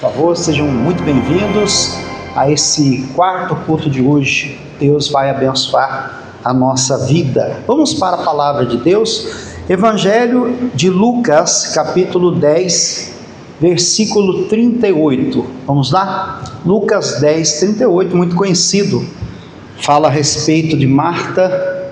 Por favor, sejam muito bem-vindos a esse quarto culto de hoje. Deus vai abençoar a nossa vida. Vamos para a palavra de Deus. Evangelho de Lucas, capítulo 10, versículo 38. Vamos lá? Lucas 10, 38, muito conhecido. Fala a respeito de Marta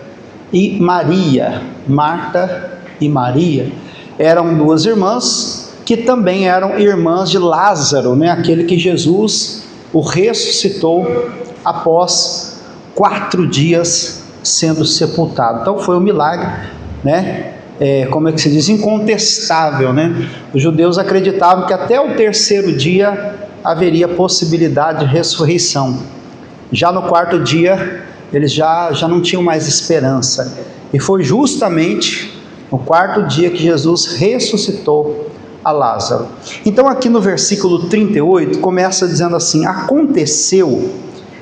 e Maria. Marta e Maria eram duas irmãs que também eram irmãs de Lázaro, né? Aquele que Jesus o ressuscitou após 4 dias sendo sepultado. Então foi um milagre, né? Como é que se diz? Incontestável, né? Os judeus acreditavam que até o 3º dia haveria possibilidade de ressurreição. Já no 4º dia, eles já não tinham mais esperança. E foi justamente no 4º dia que Jesus ressuscitou a Lázaro. Então aqui no versículo 38 começa dizendo assim: aconteceu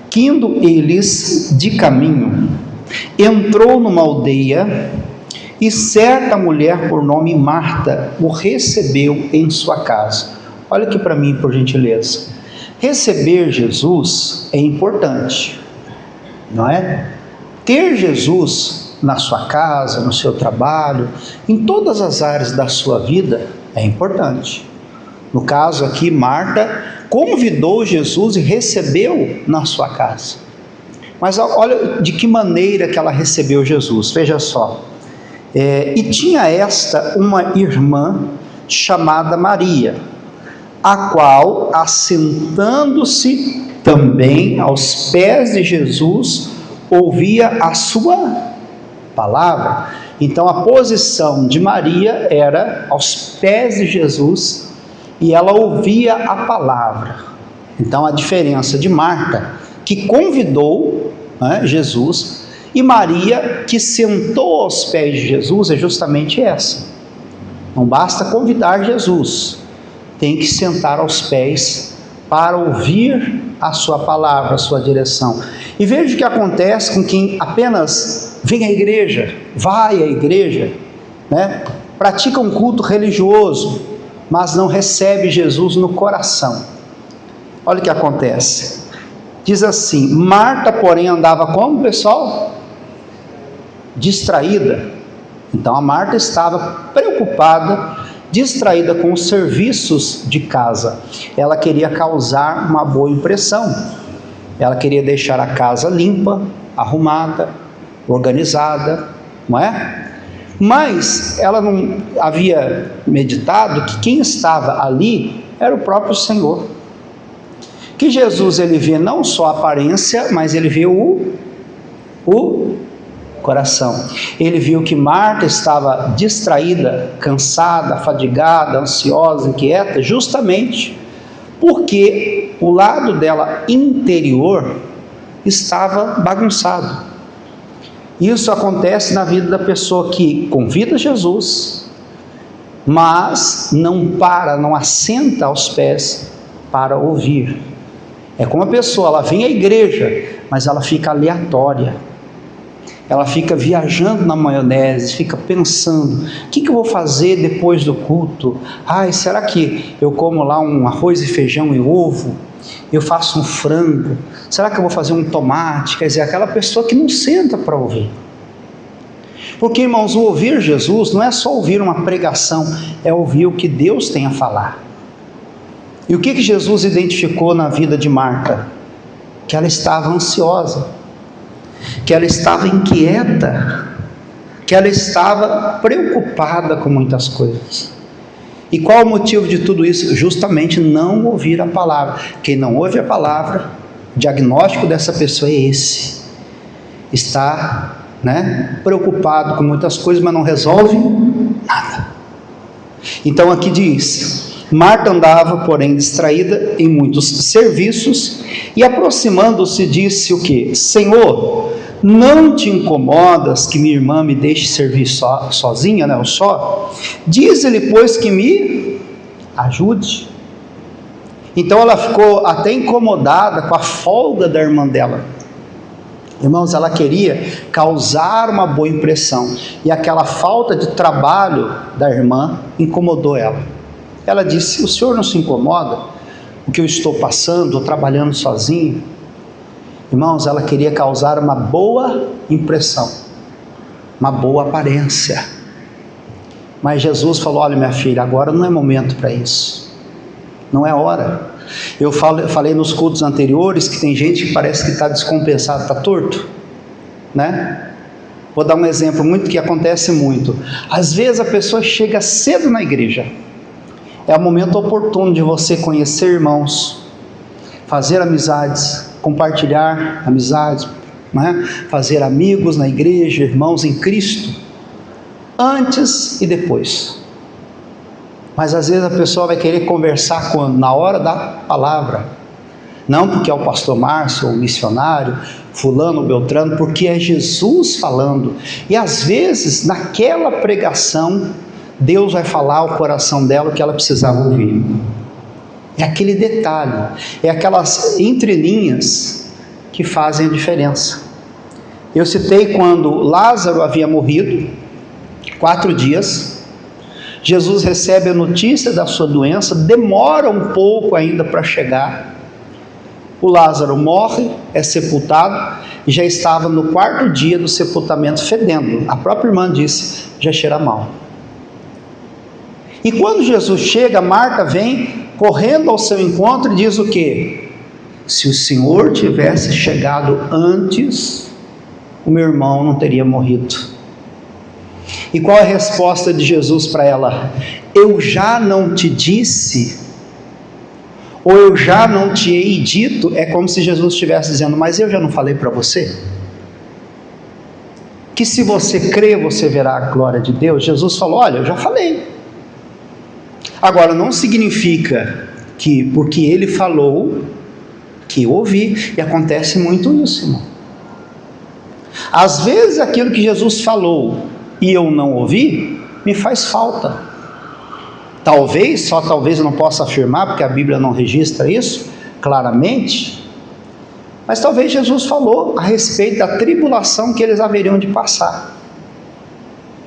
que indo eles de caminho, entrou numa aldeia, e certa mulher por nome Marta o recebeu em sua casa. Olha aqui para mim, por gentileza. Receber Jesus é importante, não é? Ter Jesus na sua casa, no seu trabalho, em todas as áreas da sua vida é importante. No caso aqui, Marta convidou Jesus e recebeu na sua casa. Mas olha de que maneira que ela recebeu Jesus, veja só. E tinha esta uma irmã chamada Maria, a qual, assentando-se também aos pés de Jesus, ouvia a sua palavra. Então a posição de Maria era aos pés de Jesus e ela ouvia a palavra. Então a diferença de Marta, que convidou, né, Jesus, e Maria, que sentou aos pés de Jesus, é justamente essa. Não basta convidar Jesus, tem que sentar aos pés para ouvir a sua palavra, a sua direção. E veja o que acontece com quem apenas vem à igreja, vai à igreja, né? Pratica um culto religioso, mas não recebe Jesus no coração. Olha o que acontece. Diz assim: Marta, porém, andava como, pessoal? Distraída. Então a Marta estava preocupada, distraída com os serviços de casa. Ela queria causar uma boa impressão. Ela queria deixar a casa limpa, arrumada, organizada, não é? Mas ela não havia meditado que quem estava ali era o próprio Senhor. Que Jesus, ele vê não só a aparência, mas ele vê o coração. Ele viu que Marta estava distraída, cansada, fadigada, ansiosa, inquieta, justamente porque o lado dela interior estava bagunçado. Isso acontece na vida da pessoa que convida Jesus, mas não assenta aos pés para ouvir. É como a pessoa, ela vem à igreja, mas ela fica aleatória. Ela fica viajando na maionese, fica pensando: o que eu vou fazer depois do culto? Será que eu como lá um arroz e feijão e ovo? Eu faço um frango? Será que eu vou fazer um tomate? Quer dizer, aquela pessoa que não senta para ouvir. Porque, irmãos, o ouvir Jesus não é só ouvir uma pregação, é ouvir o que Deus tem a falar. E o que Jesus identificou na vida de Marta? Que ela estava ansiosa, que ela estava inquieta, que ela estava preocupada com muitas coisas. E qual o motivo de tudo isso? Justamente não ouvir a palavra. Quem não ouve a palavra, o diagnóstico dessa pessoa é esse: está, preocupado com muitas coisas, mas não resolve nada. Então aqui diz: Marta andava, porém, distraída em muitos serviços, e aproximando-se disse o quê? Senhor, não te incomodas que minha irmã me deixe servir sozinha, ou só? Diz-lhe, pois, que me ajude. Então ela ficou até incomodada com a folga da irmã dela. Irmãos, ela queria causar uma boa impressão, e aquela falta de trabalho da irmã incomodou ela. Ela disse: o senhor não se incomoda o que eu estou passando, ou trabalhando sozinho. Irmãos, ela queria causar uma boa impressão, uma boa aparência. Mas Jesus falou: olha, minha filha, agora não é momento para isso, não é hora. Eu falei nos cultos anteriores que tem gente que parece que está descompensado, está torto, né? Vou dar um exemplo que acontece muito. Às vezes a pessoa chega cedo na igreja, é o momento oportuno de você conhecer irmãos, fazer amizades, compartilhar amizades, né? Fazer amigos na igreja, irmãos em Cristo, antes e depois. Mas às vezes a pessoa vai querer conversar quando? Na hora da palavra. Não porque é o pastor Márcio, ou o missionário, fulano, beltrano, porque é Jesus falando. E às vezes, naquela pregação, Deus vai falar ao coração dela o que ela precisava ouvir. É aquele detalhe, é aquelas entrelinhas que fazem a diferença. Eu citei quando Lázaro havia morrido, 4 dias, Jesus recebe a notícia da sua doença, demora um pouco ainda para chegar. O Lázaro morre, é sepultado, e já estava no 4º dia do sepultamento fedendo. A própria irmã disse: já cheira mal. E quando Jesus chega, Marta vem correndo ao seu encontro e diz o quê? Se o Senhor tivesse chegado antes, o meu irmão não teria morrido. E qual é a resposta de Jesus para ela? Eu já não te disse, ou eu já não te hei dito? É como se Jesus estivesse dizendo: mas eu já não falei para você? Que se você crer, você verá a glória de Deus. Jesus falou: olha, eu já falei. Agora, não significa que porque ele falou, que eu ouvi. E acontece muito isso, irmão. Às vezes aquilo que Jesus falou e eu não ouvi, me faz falta. Talvez, só talvez eu não possa afirmar, porque a Bíblia não registra isso claramente, mas talvez Jesus falou a respeito da tribulação que eles haveriam de passar.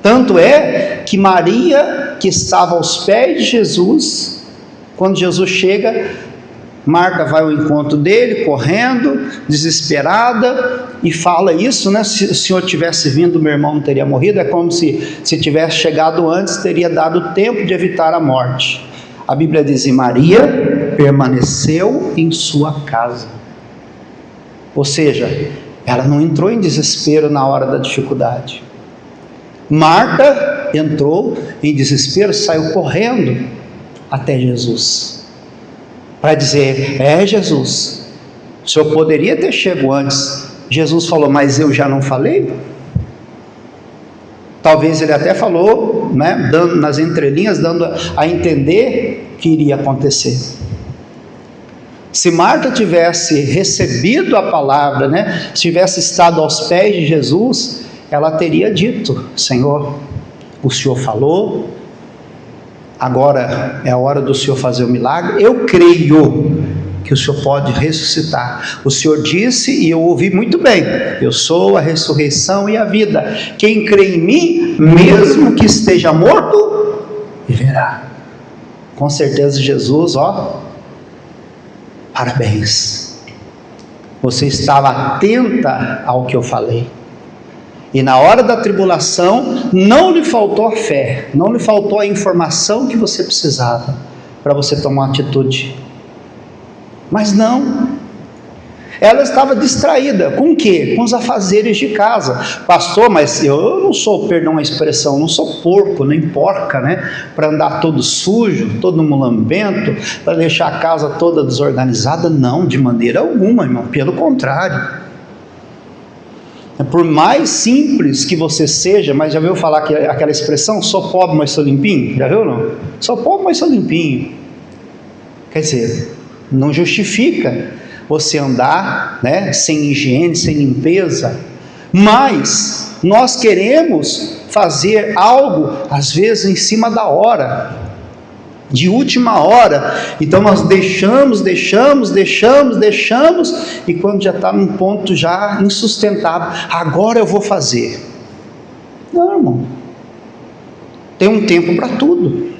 Tanto é que Maria, que estava aos pés de Jesus, quando Jesus chega, Marta vai ao encontro dele, correndo, desesperada, e fala isso, né? Se o Senhor tivesse vindo, meu irmão não teria morrido. É como se tivesse chegado antes, teria dado tempo de evitar a morte. A Bíblia diz: e Maria permaneceu em sua casa. Ou seja, ela não entrou em desespero na hora da dificuldade. Marta entrou em desespero, saiu correndo até Jesus, para dizer: é Jesus, o Senhor poderia ter chegado antes. Jesus falou: mas eu já não falei? Talvez ele até falou, né, dando nas entrelinhas, dando a entender que iria acontecer. Se Marta tivesse recebido a palavra, né, se tivesse estado aos pés de Jesus, ela teria dito: Senhor, o Senhor falou, agora é a hora do Senhor fazer o milagre. Eu creio que o Senhor pode ressuscitar. O Senhor disse, e eu ouvi muito bem: eu sou a ressurreição e a vida. Quem crê em mim, mesmo que esteja morto, viverá. Com certeza Jesus, parabéns, você estava atenta ao que eu falei. E na hora da tribulação, não lhe faltou a fé, não lhe faltou a informação que você precisava, para você tomar uma atitude. Mas não, ela estava distraída, com o quê? Com os afazeres de casa. Pastor, mas eu não sou, perdão a expressão, não sou porco, nem porca, né? Para andar todo sujo, todo mulambento, para deixar a casa toda desorganizada. Não, de maneira alguma, irmão, pelo contrário. Por mais simples que você seja, mas já viu falar aquela expressão: sou pobre, mas sou limpinho? Já viu, não? Sou pobre, mas sou limpinho. Quer dizer, não justifica você andar, né, sem higiene, sem limpeza, mas nós queremos fazer algo, às vezes em cima da hora, de última hora. Então nós deixamos, e quando já está num ponto já insustentável, agora eu vou fazer. Não, irmão, tem um tempo para tudo.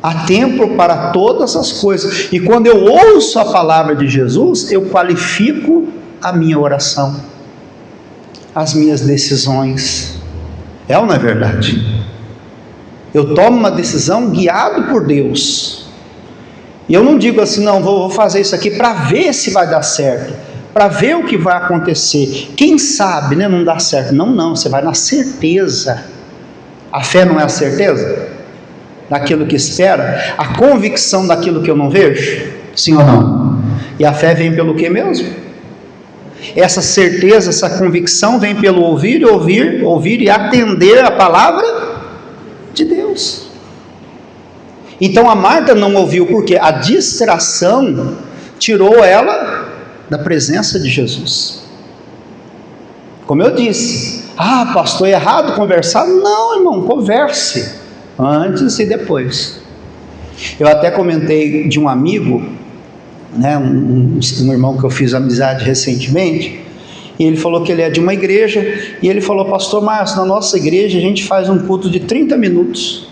Há tempo para todas as coisas. E quando eu ouço a palavra de Jesus, eu qualifico a minha oração, as minhas decisões. É ou não é verdade? Eu tomo uma decisão guiado por Deus. E eu não digo assim, não, vou fazer isso aqui para ver se vai dar certo, para ver o que vai acontecer. Quem sabe, né, não dá certo. Não, você vai na certeza. A fé não é a certeza daquilo que espera, a convicção daquilo que eu não vejo? Sim ou não? E a fé vem pelo que mesmo? Essa certeza, essa convicção vem pelo ouvir e atender a palavra de Deus. Então a Marta não ouviu, porque a distração tirou ela da presença de Jesus. Como eu disse, pastor, é errado conversar? Não, irmão, converse antes e depois. Eu até comentei de um amigo, né, um irmão que eu fiz amizade recentemente, e ele falou que ele é de uma igreja, e ele falou: pastor Márcio, na nossa igreja a gente faz um culto de 30 minutos.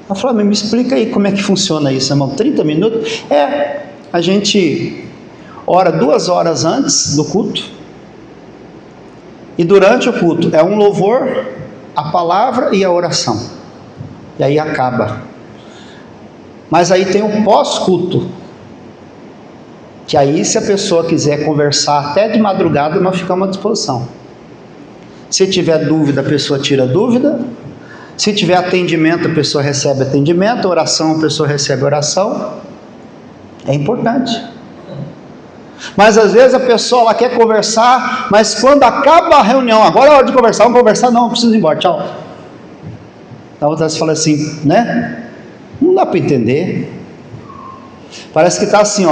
Eu falei: me explica aí como é que funciona isso, irmão. 30 minutos? A gente ora 2 horas antes do culto, e durante o culto é um louvor, a palavra e a oração, e aí acaba. Mas aí tem o pós-culto, que aí, se a pessoa quiser conversar até de madrugada, nós ficamos à disposição. Se tiver dúvida, a pessoa tira dúvida. Se tiver atendimento, a pessoa recebe atendimento. Oração, a pessoa recebe oração. É importante. Mas às vezes a pessoa ela quer conversar, mas quando acaba a reunião, agora é hora de conversar, vamos conversar? Não, preciso ir embora, tchau. A outra se fala assim, né? Não dá para entender. Parece que está assim,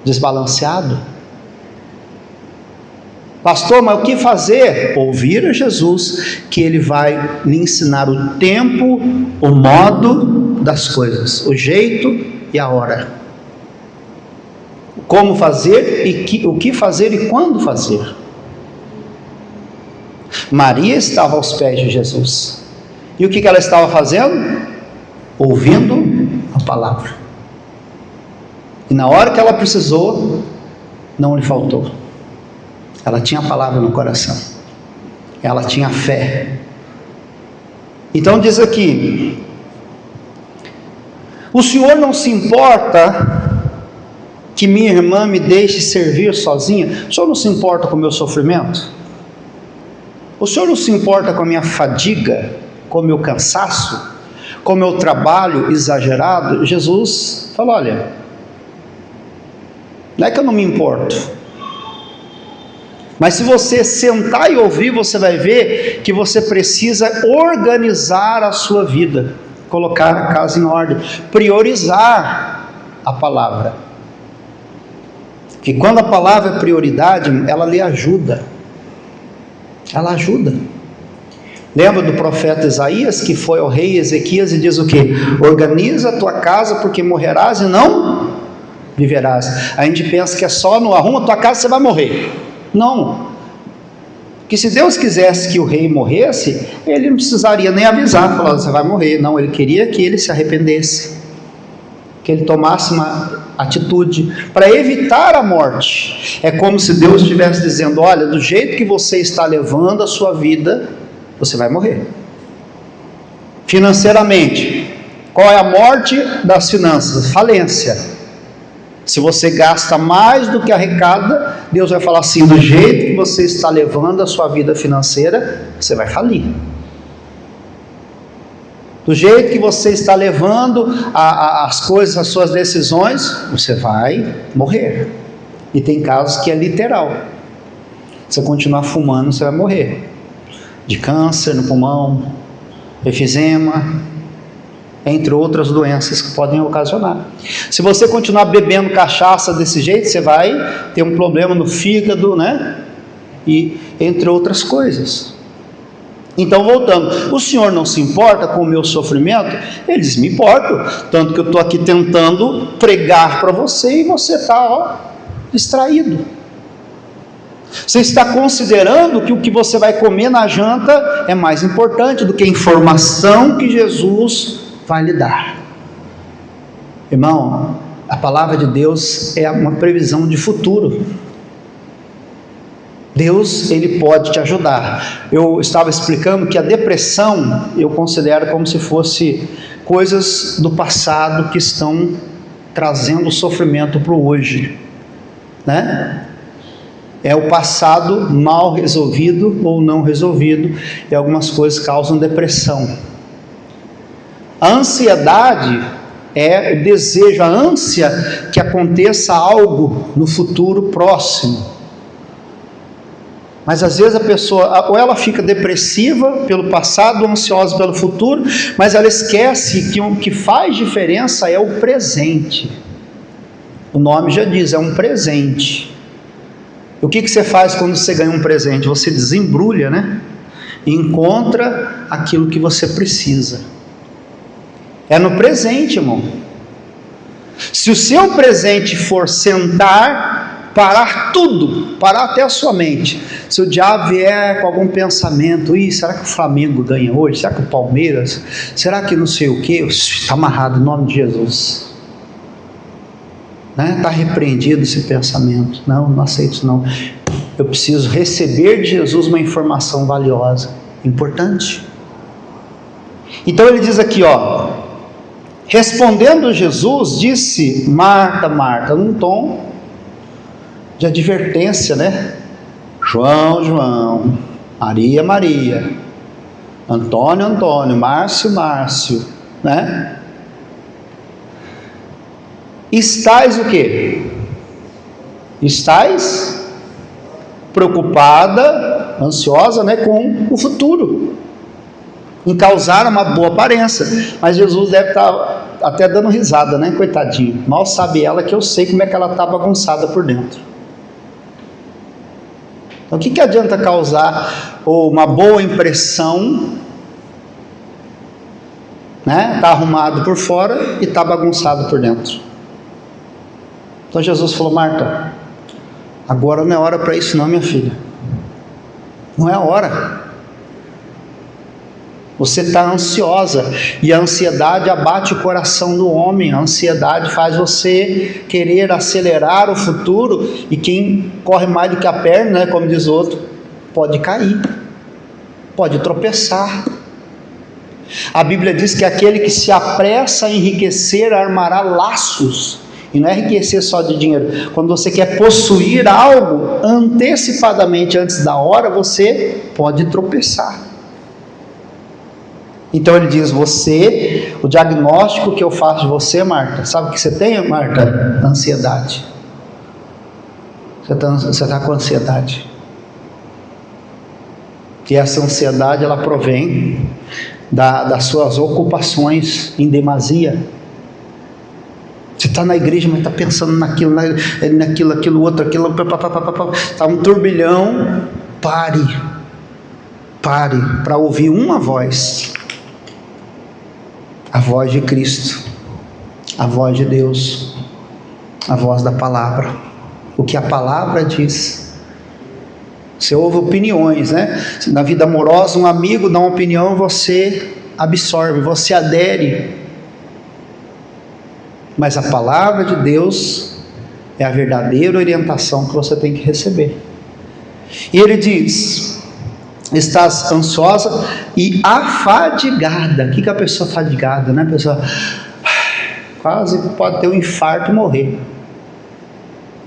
desbalanceado. Pastor, mas o que fazer? Ouvir a Jesus, que Ele vai lhe ensinar o tempo, o modo das coisas, o jeito e a hora. Como fazer e o que fazer e quando fazer. Maria estava aos pés de Jesus. E o que ela estava fazendo? Ouvindo a palavra. E na hora que ela precisou, não lhe faltou. Ela tinha a palavra no coração. Ela tinha fé. Então diz aqui: o Senhor não se importa que minha irmã me deixe servir sozinha? O Senhor não se importa com o meu sofrimento? O Senhor não se importa com a minha fadiga, com o meu cansaço, com o meu trabalho exagerado? Jesus falou: olha, não é que eu não me importo, mas se você sentar e ouvir, você vai ver que você precisa organizar a sua vida, colocar a casa em ordem, priorizar a palavra. Que quando a palavra é prioridade, ela lhe ajuda. Ela ajuda. Lembra do profeta Isaías, que foi ao rei Ezequias e diz o quê? Organiza a tua casa, porque morrerás e não viverás. A gente pensa que é só no arruma a tua casa você vai morrer. Não. Que se Deus quisesse que o rei morresse, ele não precisaria nem avisar, falar, você vai morrer. Não, ele queria que ele se arrependesse, que ele tomasse uma atitude para evitar a morte. É como se Deus estivesse dizendo: olha, do jeito que você está levando a sua vida, você vai morrer. Financeiramente, qual é a morte das finanças? Falência. Se você gasta mais do que arrecada, Deus vai falar assim: do jeito que você está levando a sua vida financeira, você vai falir. Do jeito que você está levando as coisas, as suas decisões, você vai morrer. E tem casos que é literal. Se você continuar fumando, você vai morrer. De câncer no pulmão, efizema, entre outras doenças que podem ocasionar. Se você continuar bebendo cachaça desse jeito, você vai ter um problema no fígado, né? E entre outras coisas. Então, voltando, o Senhor não se importa com o meu sofrimento? Ele diz: me importo, tanto que eu estou aqui tentando pregar para você e você está distraído. Você está considerando que o que você vai comer na janta é mais importante do que a informação que Jesus vai lhe dar. Irmão, a palavra de Deus é uma previsão de futuro. Deus, Ele pode te ajudar. Eu estava explicando que a depressão, eu considero como se fosse coisas do passado que estão trazendo sofrimento para o hoje, né? É o passado mal resolvido ou não resolvido, e algumas coisas causam depressão. A ansiedade é o desejo, a ânsia que aconteça algo no futuro próximo. Mas às vezes a pessoa, ou ela fica depressiva pelo passado, ansiosa pelo futuro, mas ela esquece que o que faz diferença é o presente. O nome já diz, é um presente. O que você faz quando você ganha um presente? Você desembrulha, né? E encontra aquilo que você precisa. É no presente, irmão. Se o seu presente for sentar, parar tudo, parar até a sua mente. Se o diabo vier com algum pensamento, será que o Flamengo ganha hoje? Será que o Palmeiras? Será que não sei o que? Está amarrado em nome de Jesus. Está repreendido esse pensamento. Não aceito isso não. Eu preciso receber de Jesus uma informação valiosa, importante. Então ele diz aqui, respondendo Jesus, disse: Marta, Marta, num tom de advertência, né? João, João, Maria, Maria, Antônio, Antônio, Márcio, Márcio, né? Estais o quê? Estais preocupada, ansiosa, né, com o futuro, em causar uma boa aparência. Mas Jesus deve estar até dando risada, né, coitadinho. Mal sabe ela que eu sei como é que ela está bagunçada por dentro. Então o que adianta causar uma boa impressão, né? Está arrumado por fora e está bagunçado por dentro. Então Jesus falou: Marta, agora não é hora para isso não, minha filha. Não é a hora. Você está ansiosa, e a ansiedade abate o coração do homem. A ansiedade faz você querer acelerar o futuro, e quem corre mais do que a perna, né, como diz o outro, pode cair, pode tropeçar. A Bíblia diz que aquele que se apressa a enriquecer armará laços. E não é enriquecer só de dinheiro. Quando você quer possuir algo antecipadamente, antes da hora, você pode tropeçar. Então ele diz: o diagnóstico que eu faço de você, Marta, sabe o que você tem, Marta? Ansiedade. Você está com ansiedade. E essa ansiedade, ela provém das suas ocupações em demasia. Você está na igreja, mas está pensando naquilo, aquilo outro, está um turbilhão. Pare para ouvir uma voz, a voz de Cristo, a voz de Deus, a voz da palavra, o que a palavra diz. Você ouve opiniões, né? Na vida amorosa, um amigo dá uma opinião, você absorve, você adere. Mas a palavra de Deus é a verdadeira orientação que você tem que receber. E ele diz: estás ansiosa e afadigada. O que é a pessoa fadigada, né? A pessoa quase pode ter um infarto e morrer.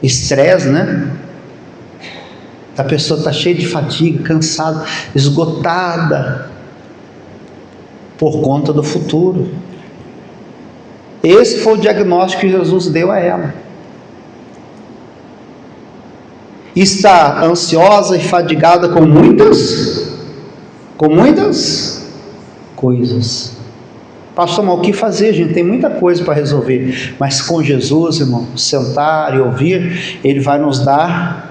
Estresse, né? A pessoa está cheia de fadiga, cansada, esgotada, por conta do futuro. Esse foi o diagnóstico que Jesus deu a ela. Está ansiosa e fadigada com muitas coisas. Pastor, mas o que fazer, gente? Tem muita coisa para resolver. Mas com Jesus, irmão, sentar e ouvir, Ele vai nos dar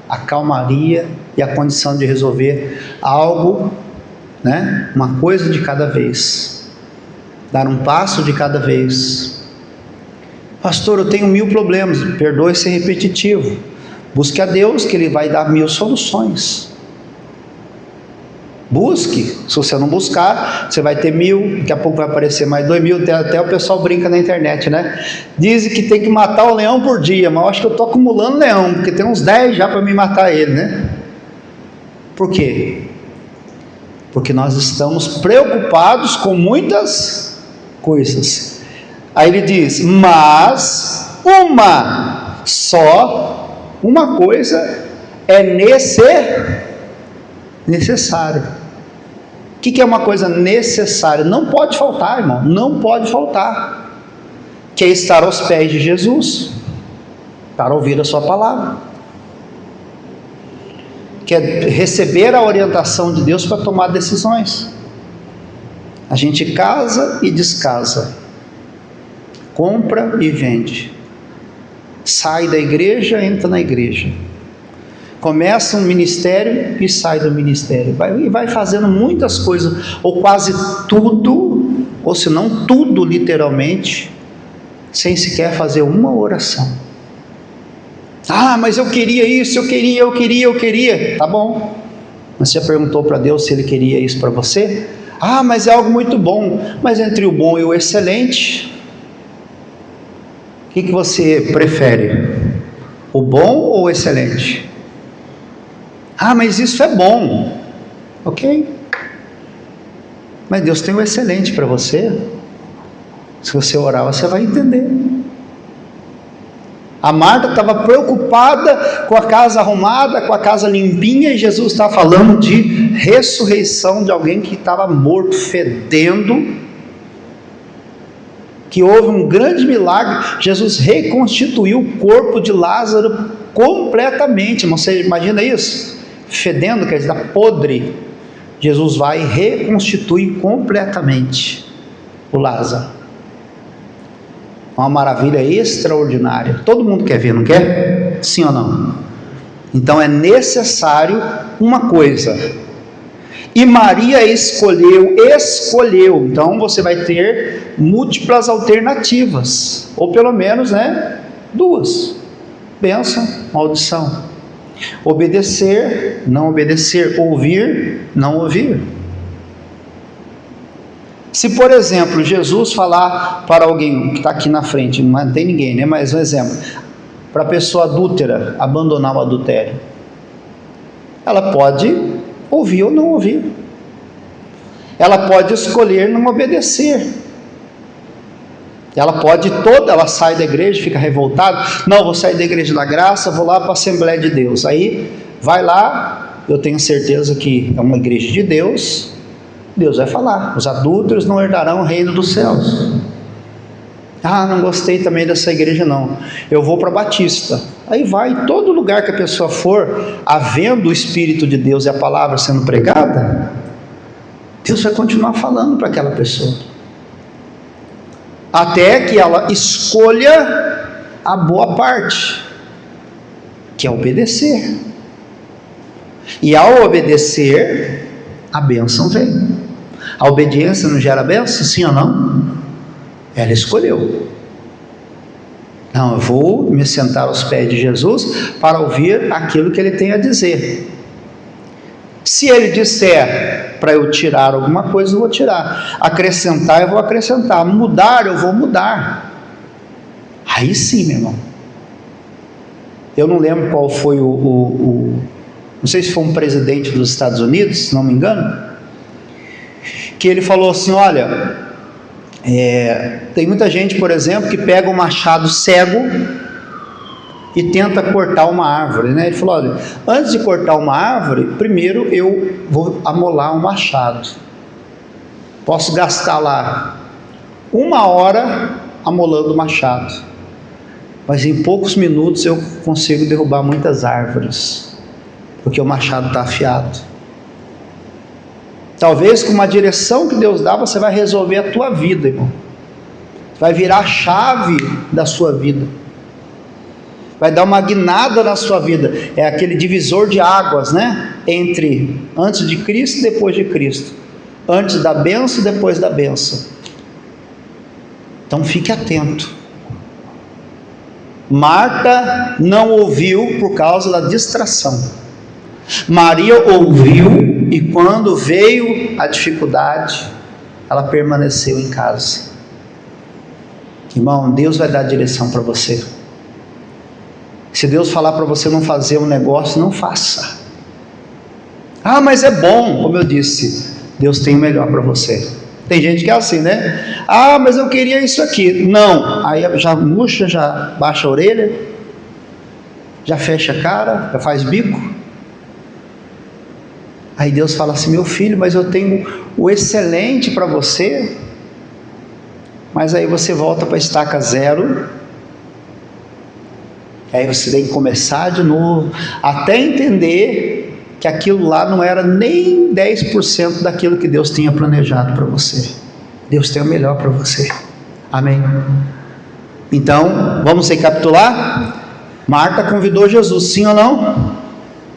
a calmaria e a condição de resolver algo, né? Uma coisa de cada vez. Dar um passo de cada vez. Pastor, eu tenho 1000 problemas. Perdoe ser repetitivo. Busque a Deus, que Ele vai dar 1000 soluções. Busque. Se você não buscar, você vai ter 1.000, daqui a pouco vai aparecer mais 2.000, até o pessoal brinca na internet, né? Dizem que tem que matar o leão por dia, mas eu acho que eu estou acumulando leão, porque tem uns 10 já para me matar ele, né? Por quê? Porque nós estamos preocupados com muitas coisas. Aí ele diz, mas uma coisa é necessário. O que é uma coisa necessária? Não pode faltar, irmão, não pode faltar. Que é estar aos pés de Jesus, para ouvir a sua palavra. Que é receber a orientação de Deus para tomar decisões. A gente casa e descasa, compra e vende, sai da igreja, entra na igreja, começa um ministério e sai do ministério, vai fazendo muitas coisas, ou quase tudo, ou se não tudo literalmente, sem sequer fazer uma oração. Ah, mas eu queria isso, eu queria. Tá bom, mas você já perguntou para Deus se Ele queria isso para você? Ah, mas é algo muito bom. Mas entre o bom e o excelente, o que você prefere? O bom ou o excelente? Ah, mas isso é bom. Ok, mas Deus tem o excelente para você. Se você orar, você vai entender. A Marta estava preocupada com a casa arrumada, com a casa limpinha, e Jesus está falando de ressurreição de alguém que estava morto, fedendo, que houve um grande milagre. Jesus reconstituiu o corpo de Lázaro completamente. Você imagina isso? Fedendo, quer dizer, podre. Jesus vai e reconstitui completamente o Lázaro. Uma maravilha extraordinária. Todo mundo quer ver, não quer? Sim ou não? Então é necessário uma coisa. E Maria escolheu. Então você vai ter múltiplas alternativas, ou pelo menos, duas: bênção, maldição. Obedecer, não obedecer. Ouvir, não ouvir. Se, por exemplo, Jesus falar para alguém que está aqui na frente, não tem ninguém, mas um exemplo, para a pessoa adúltera abandonar o adultério, ela pode ouvir ou não ouvir. Ela pode escolher não obedecer. Ela sai da igreja, fica revoltada. Não, vou sair da igreja da graça, vou lá para a Assembleia de Deus. Aí vai lá, eu tenho certeza que é uma igreja de Deus. Deus vai falar: os adúlteros não herdarão o reino dos céus. Ah, não gostei também dessa igreja não, eu vou para a Batista. Aí vai, todo lugar que a pessoa for, havendo o Espírito de Deus e a palavra sendo pregada, Deus vai continuar falando para aquela pessoa, até que ela escolha a boa parte, que é obedecer. E ao obedecer, a bênção vem. A obediência não gera bênção, sim ou não? Ela escolheu. Não, eu vou me sentar aos pés de Jesus para ouvir aquilo que Ele tem a dizer. Se Ele disser para eu tirar alguma coisa, eu vou tirar. Acrescentar, eu vou acrescentar. Mudar, eu vou mudar. Aí sim, meu irmão. Eu não lembro qual foi não sei se foi um presidente dos Estados Unidos, se não me engano, que ele falou assim: olha, tem muita gente, por exemplo, que pega um machado cego e tenta cortar uma árvore, Ele falou: olha, antes de cortar uma árvore, primeiro eu vou amolar um machado. Posso gastar lá 1 hora amolando o machado, mas em poucos minutos eu consigo derrubar muitas árvores, porque o machado está afiado. Talvez com uma direção que Deus dá, você vai resolver a tua vida, irmão. Vai virar a chave da sua vida. Vai dar uma guinada na sua vida. É aquele divisor de águas, entre antes de Cristo e depois de Cristo. Antes da bênção e depois da bênção. Então fique atento. Marta não ouviu por causa da distração. Maria ouviu e quando veio a dificuldade, ela permaneceu em casa. Irmão, Deus vai dar direção para você. Se Deus falar para você não fazer um negócio, não faça. Ah, mas é bom, como eu disse, Deus tem o melhor para você. Tem gente que é assim, né? Ah, mas eu queria isso aqui. Não, aí já murcha, já baixa a orelha, já fecha a cara, já faz bico. Aí Deus fala assim: meu filho, mas eu tenho o excelente para você. Mas aí você volta para a estaca zero. Aí você tem que começar de novo, até entender que aquilo lá não era nem 10% daquilo que Deus tinha planejado para você. Deus tem o melhor para você. Amém? Então, vamos recapitular? Marta convidou Jesus, sim ou não?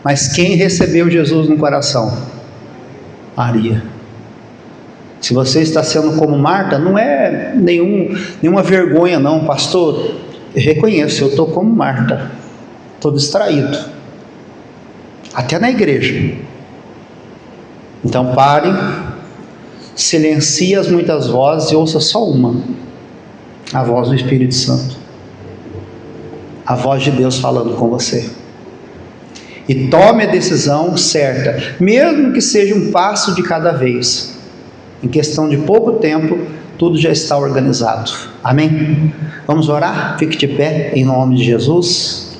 Mas quem recebeu Jesus no coração? Maria. Se você está sendo como Marta, não é nenhuma vergonha não, pastor. Eu reconheço, eu estou como Marta, estou distraído, até na igreja. Então pare, silencie as muitas vozes e ouça só uma, a voz do Espírito Santo, a voz de Deus falando com você, e tome a decisão certa, mesmo que seja um passo de cada vez. Em questão de pouco tempo, tudo já está organizado. Amém? Vamos orar? Fique de pé em nome de Jesus.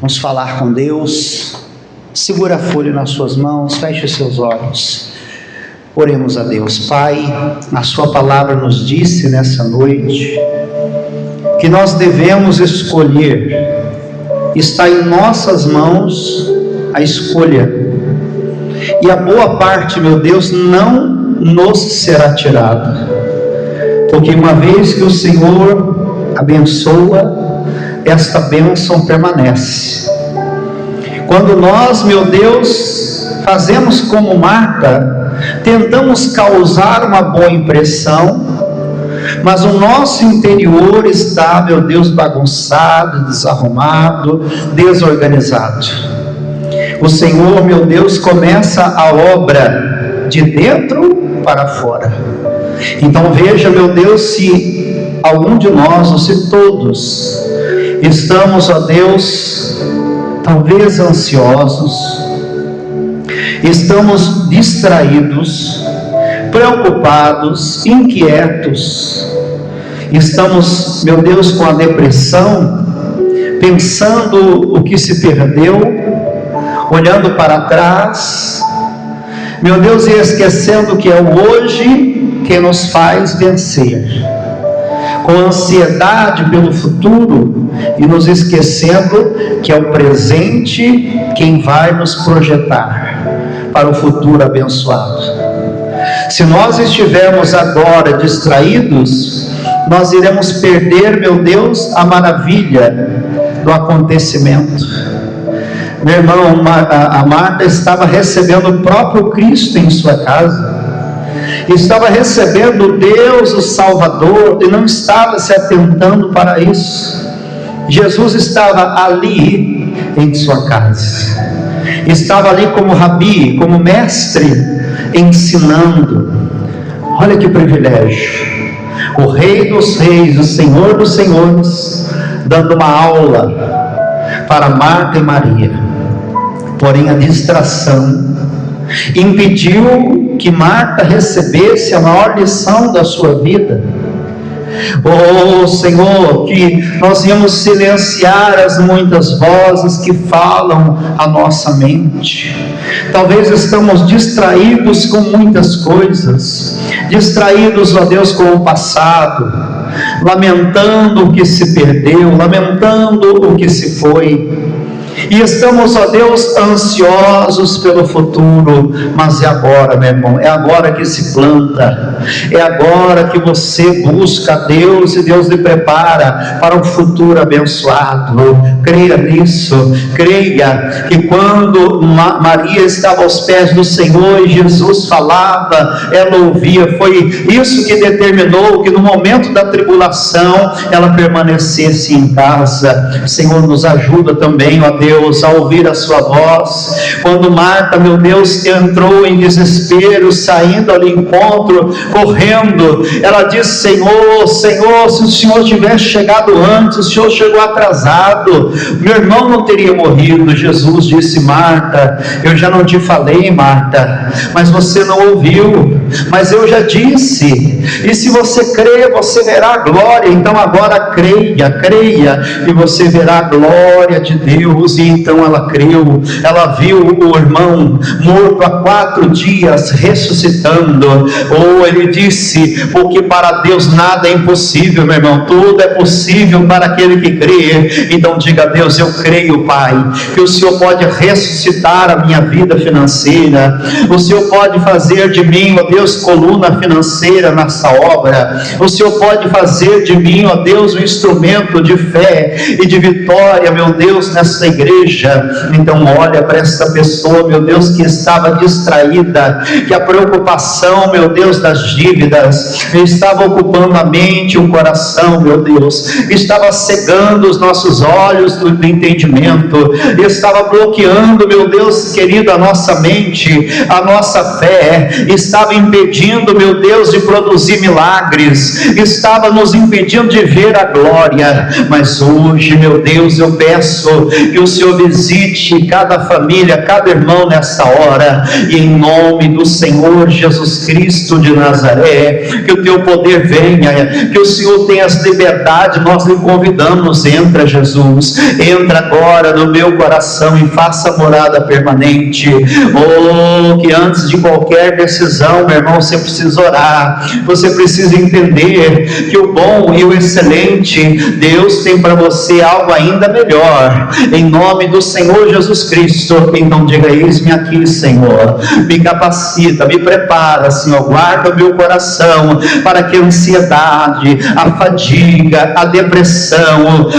Vamos falar com Deus. Segura a folha nas suas mãos, feche os seus olhos. Oremos a Deus. Pai, a sua palavra nos disse nessa noite que nós devemos escolher. Está em nossas mãos a escolha. E a boa parte, meu Deus, não nos será tirada. Porque uma vez que o Senhor abençoa, esta bênção permanece. Quando nós, meu Deus, fazemos como Marta, tentamos causar uma boa impressão, mas o nosso interior está, meu Deus, bagunçado, desarrumado, desorganizado. O Senhor, meu Deus, começa a obra de dentro para fora. Então veja, meu Deus, se algum de nós, ou se todos, estamos, ó Deus, talvez ansiosos, estamos distraídos, preocupados, inquietos, estamos, meu Deus, com a depressão, pensando o que se perdeu, olhando para trás, meu Deus, e esquecendo que é o hoje que nos faz vencer, com ansiedade pelo futuro e nos esquecendo que é o presente quem vai nos projetar para o futuro abençoado. Se nós estivermos agora distraídos, nós iremos perder, meu Deus, a maravilha do acontecimento. Meu irmão, a Marta estava recebendo o próprio Cristo em sua casa, estava recebendo Deus o Salvador e não estava se atentando para isso. Jesus estava ali em sua casa, estava ali como rabi, como mestre, ensinando. Olha que privilégio, o Rei dos Reis, o Senhor dos Senhores, dando uma aula para Marta e Maria. Porém a distração impediu que Marta recebesse a maior lição da sua vida. Oh Senhor, que nós íamos silenciar as muitas vozes que falam a nossa mente. Talvez estamos distraídos com muitas coisas, distraídos, ó Deus, com o passado, lamentando o que se perdeu, lamentando o que se foi. E estamos, ó Deus, ansiosos pelo futuro. Mas é agora, meu irmão, é agora que se planta, é agora que você busca Deus e Deus lhe prepara para um futuro abençoado. Creia nisso, creia que quando Maria estava aos pés do Senhor e Jesus falava, ela ouvia. Foi isso que determinou que no momento da tribulação ela permanecesse em casa. O Senhor nos ajuda também, ó Deus, Deus, ao ouvir a sua voz. Quando Marta, meu Deus, entrou em desespero, saindo ao encontro, correndo, ela disse: Senhor, Senhor, se o Senhor tivesse chegado antes, o Senhor chegou atrasado, meu irmão não teria morrido. Jesus disse: Marta, eu já não te falei, Marta, mas você não ouviu, mas eu já disse, e se você crer, você verá a glória. Então agora creia, creia, e você verá a glória de Deus. E então ela creu, ela viu o irmão morto há 4 dias ressuscitando. Ele disse: porque para Deus nada é impossível, meu irmão, tudo é possível para aquele que crê. Então diga a Deus: eu creio, Pai, que o Senhor pode ressuscitar a minha vida financeira, o Senhor pode fazer de mim, ó Deus, coluna financeira nessa obra, o Senhor pode fazer de mim, ó Deus, um instrumento de fé e de vitória, meu Deus, nessa igreja. Então olha para essa pessoa, meu Deus, que estava distraída, que a preocupação, meu Deus, das dívidas estava ocupando a mente, o coração, meu Deus, estava cegando os nossos olhos do entendimento, estava bloqueando, meu Deus querido, a nossa mente, a nossa fé, estava impedindo, meu Deus, de produzir milagres, estava nos impedindo de ver a glória. Mas hoje, meu Deus, eu peço que o Senhor visite cada família, cada irmão nessa hora, e em nome do Senhor Jesus Cristo de Nazaré, que o teu poder venha, que o Senhor tenha as liberdades. Nós lhe convidamos: entra, Jesus, entra agora no meu coração e faça morada permanente. Que antes de qualquer decisão, meu irmão, você precisa orar, você precisa entender que o bom e o excelente, Deus tem para você algo ainda melhor, em nome do Senhor Jesus Cristo. Então diga: eis-me aqui, Senhor, me capacita, me prepara, Senhor, guarda o meu coração para que a ansiedade, a fadiga, a depressão,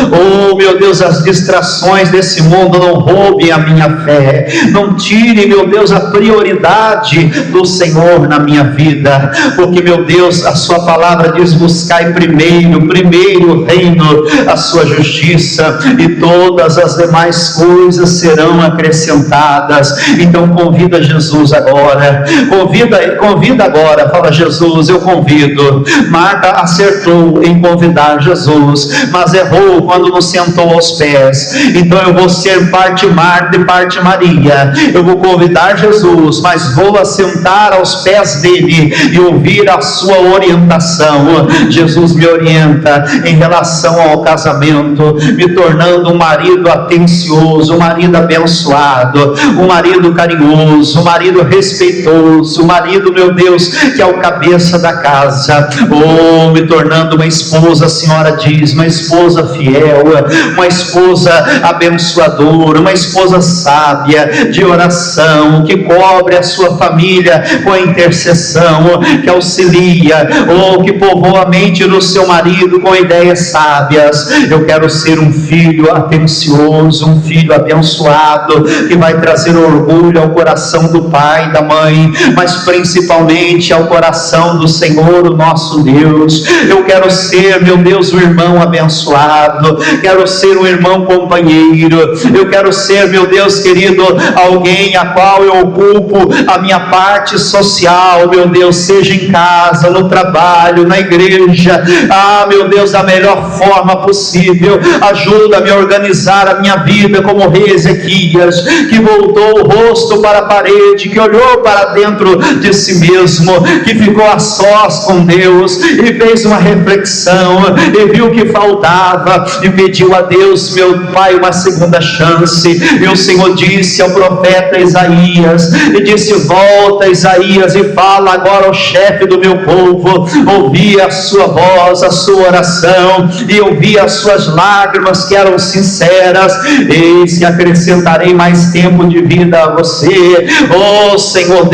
meu Deus, as distrações desse mundo não roubem a minha fé, não tire, meu Deus, a prioridade do Senhor na minha vida, porque, meu Deus, a sua palavra diz: buscai primeiro o reino, a sua justiça, e todas as demais coisas serão acrescentadas. Então convida Jesus agora, convida agora, fala: Jesus, eu convido. Marta acertou em convidar Jesus, mas errou quando nos sentou aos pés. Então eu vou ser parte Marta e parte Maria, eu vou convidar Jesus, mas vou assentar aos pés dele e ouvir a sua orientação. Jesus me orienta em relação ao casamento, me tornando um marido atencioso, um marido abençoado, um marido carinhoso, um marido respeitoso, um marido, meu Deus, que é o cabeça da casa. Me tornando uma esposa, a senhora diz, uma esposa fiel, uma esposa abençoadora, uma esposa sábia, de oração, que cobre a sua família com a intercessão, que auxilia, que povoa a mente do seu marido com ideias sábias. Eu quero ser um filho atencioso, um filho abençoado, que vai trazer orgulho ao coração do pai e da mãe, mas principalmente ao coração do Senhor, o nosso Deus. Eu quero ser, meu Deus, um irmão abençoado, quero ser um irmão companheiro, eu quero ser, meu Deus querido, alguém a qual eu ocupo a minha parte social, meu Deus, seja em casa, no trabalho, na igreja. Meu Deus, da melhor forma possível. Ajuda-me a organizar a minha vida como o rei Ezequias, que voltou o rosto para a parede, que olhou para dentro de si mesmo, que ficou a sós com Deus e fez uma reflexão e viu que faltava e pediu a Deus: meu Pai, uma segunda chance. E o Senhor disse ao profeta Isaías, e disse: volta, Isaías, e fala agora ao chefe do meu povo. Ouvi a sua voz, a sua oração, e ouvi as suas lágrimas que eram sinceras. Eis que acrescentarei mais tempo de vida a você. Senhor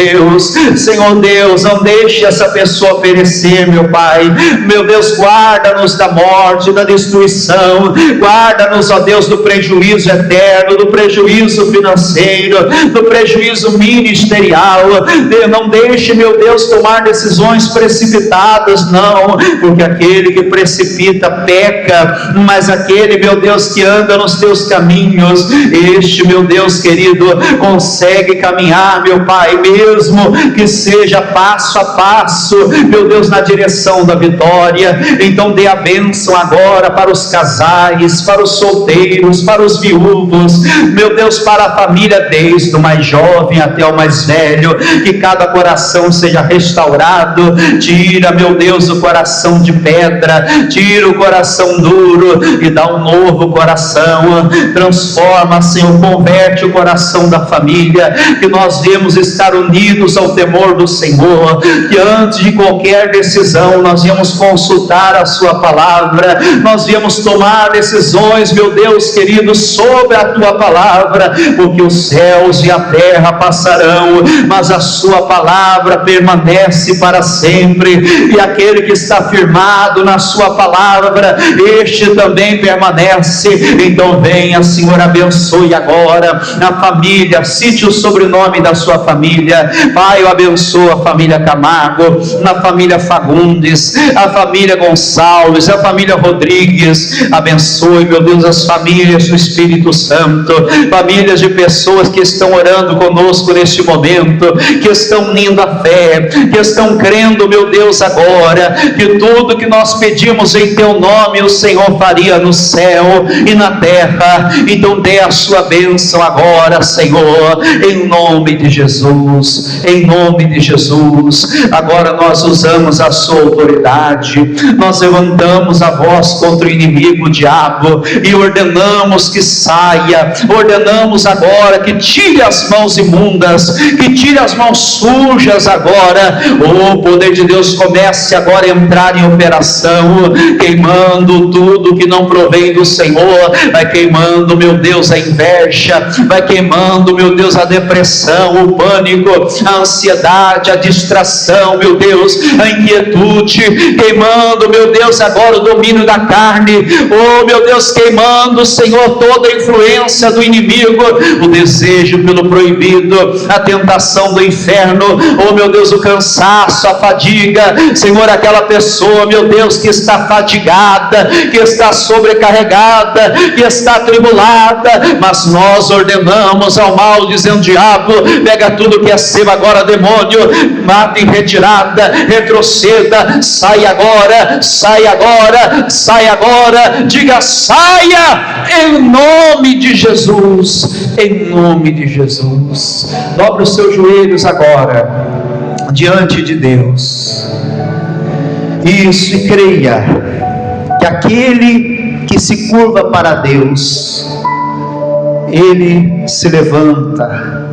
Deus, não deixe essa pessoa perecer, meu Pai. Meu Deus, guarda-nos da morte, da destruição, guarda-nos, ó Deus, do prejuízo eterno, do prejuízo financeiro, do prejuízo ministerial. Não deixe, meu Deus, tomar decisões precipitadas, não, porque aquele que precipita peca, mas aquele, meu Deus, que anda nos teus caminhos, este, meu Deus querido, consegue caminhar, meu Pai, mesmo que seja passo a passo, meu Deus, na direção da vitória. Então dê a bênção agora para os casais, para os solteiros, para os viúvos, meu Deus, para a família, desde o mais jovem até o mais velho, que cada coração seja restaurado. Tira, meu Deus, o coração de pedra, tira o coração duro e dá um novo coração. Transforma, Senhor, converte o coração da família, que nós devemos estar unidos ao temor do Senhor, que antes de qualquer decisão nós íamos consultar a sua palavra, nós íamos tomar decisões, meu Deus querido, sobre a tua palavra, porque os céus e a terra passarão, mas a sua palavra permanece para sempre, e aquele que está firmado na sua palavra, este também permanece. Então venha, Senhor, abençoe agora a família, cite o sobrenome da sua família. Pai, eu abençoo a família Camargo, na família Fagundes, a família Gonçalves, a família Rodrigues. Abençoe, meu Deus, as famílias do Espírito Santo, famílias de pessoas que estão orando conosco neste momento, que estão unindo a fé, que estão crendo, meu Deus, agora, que tudo que nós pedimos em teu nome, o Senhor faria no céu e na terra. Então dê a sua bênção agora, Senhor, em nome de Jesus, em nome de Jesus. Agora nós usamos a sua autoridade, nós levantamos a voz contra o inimigo, o diabo, e ordenamos que saia, ordenamos agora que tire as mãos imundas, que tire as mãos sujas agora. O poder de Deus comece agora a entrar em operação, queimando tudo que não provém do Senhor. Vai queimando, meu Deus, a inveja, vai queimando, meu Deus, a depressão, o pânico, a ansiedade, a distração, meu Deus, a inquietude, queimando, meu Deus, agora o domínio da carne. Oh, meu Deus, queimando, Senhor, toda a influência do inimigo, o desejo pelo proibido, a tentação do inferno. Oh, meu Deus, o cansaço, a fadiga, Senhor, aquela pessoa, meu Deus, que está fadigada, que está sobrecarregada, que está atribulada, mas nós ordenamos ao mal, dizendo: diabo, pega tudo que é seu agora, demônio, mata em retirada, retroceda, sai agora, sai agora, sai agora, diga: saia, em nome de Jesus, em nome de Jesus. Dobre os seus joelhos agora, diante de Deus, isso, e creia que aquele que se curva para Deus, ele se levanta,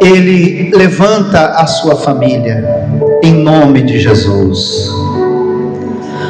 ele levanta a sua família, em nome de Jesus.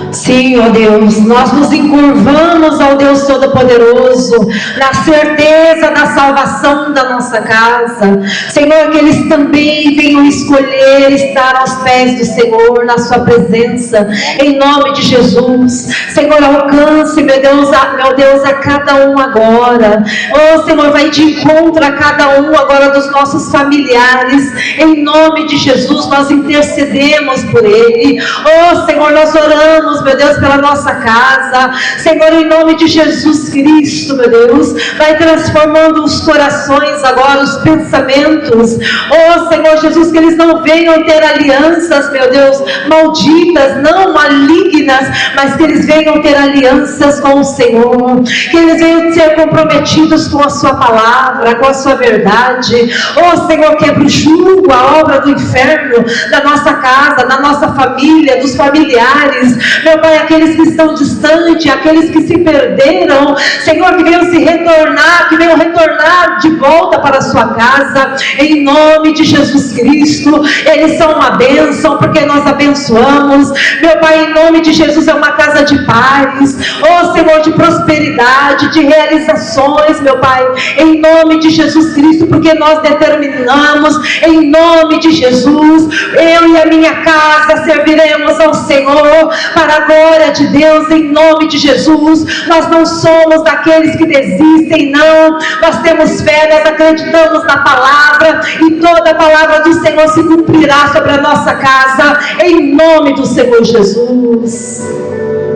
Sim, ó Deus, nós nos encurvamos ao Deus Todo-Poderoso, na certeza da salvação da nossa casa. Senhor, que eles também venham escolher estar aos pés do Senhor, na sua presença, em nome de Jesus. Senhor, alcance, meu Deus, a cada um agora. Oh, Senhor, vai de encontro a cada um agora dos nossos familiares, em nome de Jesus. Nós intercedemos por ele. Oh, Senhor, nós oramos, meu Deus, pela nossa casa. Senhor, em nome de Jesus Cristo, meu Deus, vai transformando os corações agora, os pensamentos. Oh, Senhor Jesus, que eles não venham ter alianças, meu Deus, malditas, não malignas, mas que eles venham ter alianças com o Senhor, que eles venham ser comprometidos com a sua palavra, com a sua verdade. Oh, Senhor, quebra o jugo, a obra do inferno da nossa casa, da nossa família, dos familiares, meu Pai, aqueles que estão distantes, aqueles que se perderam, Senhor, que venham se retornar, que venham retornar de volta para a sua casa, em nome de Jesus Cristo. Eles são uma bênção, porque nós abençoamos, meu Pai, em nome de Jesus. É uma casa de paz, oh Senhor, de prosperidade, de realizações, meu Pai, em nome de Jesus Cristo, porque nós determinamos, em nome de Jesus, eu e a minha casa serviremos ao Senhor, para para a glória de Deus, em nome de Jesus. Nós não somos daqueles que desistem, não. Nós temos fé, nós acreditamos na palavra, e toda a palavra do Senhor se cumprirá sobre a nossa casa, em nome do Senhor Jesus.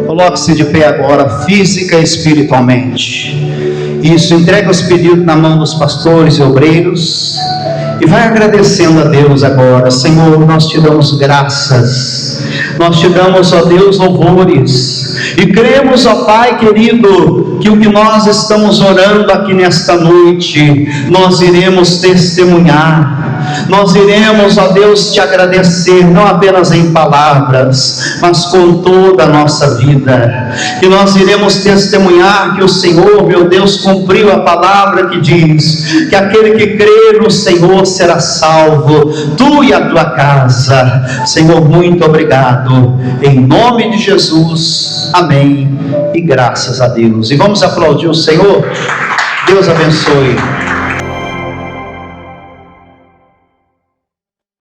Coloque-se de pé agora, física e espiritualmente. Isso, entrega os pedidos na mão dos pastores e obreiros e vai agradecendo a Deus agora. Senhor, nós te damos graças, nós te damos, ó Deus, louvores, e cremos, ó Pai querido, que o que nós estamos orando aqui nesta noite, nós iremos testemunhar. Nós iremos, ó Deus, te agradecer, não apenas em palavras, mas com toda a nossa vida. Que nós iremos testemunhar que o Senhor, meu Deus, cumpriu a palavra que diz que aquele que crê no Senhor será salvo, tu e a tua casa. Senhor, muito obrigado, em nome de Jesus, amém, e graças a Deus. E vamos aplaudir o Senhor. Deus abençoe.